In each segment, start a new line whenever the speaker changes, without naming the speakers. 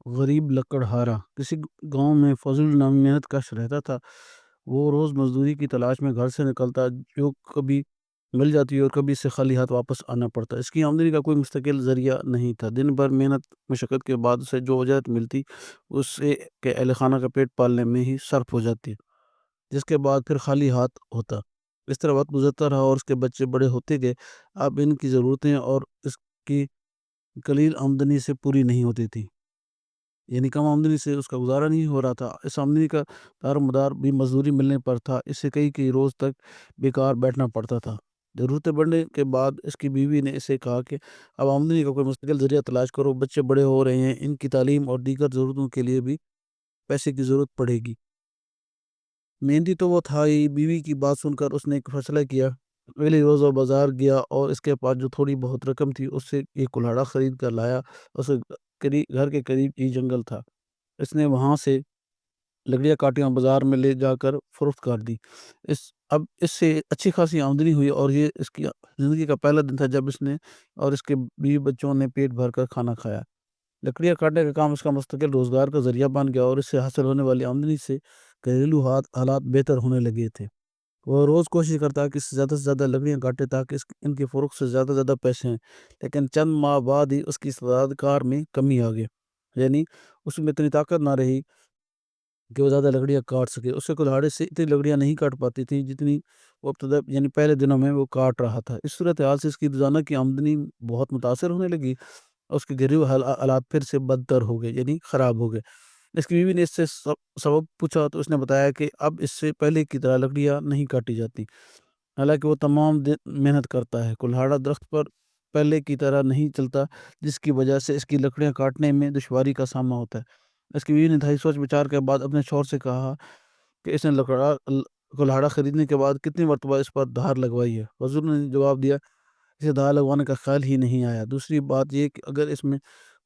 غریب لکڑہارا کسی گاؤں میں فضل نامی محنت کش رہتا تھا۔ وہ روز مزدوری کی تلاش میں گھر سے نکلتا، جو کبھی مل جاتی اور کبھی اس سے خالی ہاتھ واپس آنا پڑتا۔ اس کی آمدنی کا کوئی مستقل ذریعہ نہیں تھا۔ دن بھر محنت مشقت کے بعد اسے جو اجرت ملتی اس سے کہ اہل خانہ کا پیٹ پالنے میں ہی صرف ہو جاتی، جس کے بعد پھر خالی ہاتھ ہوتا۔ اس طرح وقت گزرتا رہا اور اس کے بچے بڑے ہوتے گئے۔ اب ان کی ضرورتیں اور اس کی قلیل آمدنی سے پوری نہیں ہوتی تھی، یعنی کم آمدنی سے اس کا گزارا نہیں ہو رہا تھا۔ اس آمدنی کا دار مدار بھی مزدوری ملنے پر تھا۔ اس سے کئی روز تک بیکار بیٹھنا پڑتا تھا۔ ضرورتیں بڑھنے کے بعد اس کی بیوی نے اسے کہا کہ اب آمدنی کا کوئی مستقل ذریعہ تلاش کرو، بچے بڑے ہو رہے ہیں، ان کی تعلیم اور دیگر ضرورتوں کے لیے بھی پیسے کی ضرورت پڑے گی۔ محنتی تو وہ تھا ہی۔ بیوی کی بات سن کر اس نے ایک فیصلہ کیا۔ اگلے روز وہ بازار گیا اور اس کے پاس جو تھوڑی بہت رقم تھی اس سے ایک کلہاڑا خرید کر لایا۔ اس گھر کے قریب ہی جنگل تھا۔ اس نے وہاں سے لکڑیاں کاٹی اور بازار میں لے جا کر فروخت کر دی۔ اب اس سے اچھی خاصی آمدنی ہوئی اور یہ اس کی زندگی کا پہلا دن تھا جب اس نے اور اس کے بیوی بچوں نے پیٹ بھر کر کھانا کھایا۔ لکڑیاں کاٹنے کا کام اس کا مستقل روزگار کا ذریعہ بن گیا اور اس سے حاصل ہونے والی آمدنی سے گھریلو حالات بہتر ہونے لگے تھے۔ وہ روز کوشش کرتا کہ زیادہ سے زیادہ لکڑیاں کاٹے تاکہ ان کی فروخت سے زیادہ زیادہ پیسے ہیں، لیکن چند ماہ بعد ہی اس کی استعداد کار میں کمی آ گئی، یعنی اس میں اتنی طاقت نہ رہی کہ وہ زیادہ لکڑیاں کاٹ سکے۔ اس کے کلہاڑے سے اتنی لکڑیاں نہیں کاٹ پاتی تھیں جتنی وہ ابتدا یعنی پہلے دنوں میں وہ کاٹ رہا تھا۔ اس صورتحال سے اس کی روزانہ کی آمدنی بہت متاثر ہونے لگی اور اس کے گھریلو حالات پھر سے بدتر ہو گئے، یعنی خراب ہو گئے۔ اس کی بیوی نے اس سے سبب پوچھا تو اس نے بتایا کہ اب اس سے پہلے کی طرح لکڑیاں نہیں کاٹی جاتی، حالانکہ وہ تمام دن محنت کرتا ہے۔ کلہاڑا درخت پر پہلے کی طرح نہیں چلتا، جس کی وجہ سے اس کی لکڑیاں کاٹنے میں دشواری کا سامنا ہوتا ہے۔ اس کی بیوی نے دھائی سوچ بچار کے بعد اپنے شوہر سے کہا کہ اس نے کلہاڑا خریدنے کے بعد کتنی مرتبہ اس پر دھار لگوائی ہے۔ حضور نے جواب دیا، اسے دھار لگوانے کا خیال ہی نہیں آیا۔ دوسری بات یہ کہ اگر اس میں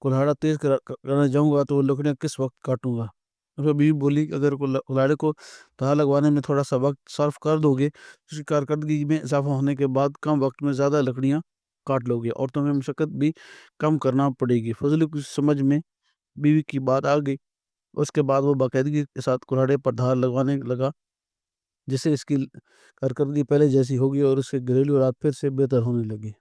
کلہاڑا تیز کرنے جاؤں گا تو وہ لکڑیاں کس وقت کاٹوں گا؟ اس پر بیوی بولی کہ اگر کلہاڑے کو دھار لگوانے میں تھوڑا سا وقت صرف کر دو گے، اس کی کارکردگی میں اضافہ ہونے کے بعد کم وقت میں زیادہ لکڑیاں کاٹ لو گے اور تمہیں مشقت بھی کم کرنا پڑے گی۔ فضل کی سمجھ میں بیوی کی بات آ گئی۔ اس کے بعد وہ باقاعدگی کے ساتھ کلہاڑے پر دھار لگوانے لگا، جس سے اس کی کارکردگی پہلے جیسی ہوگی اور اس کے گھریلو حالات پھر سے بہتر ہونے لگے۔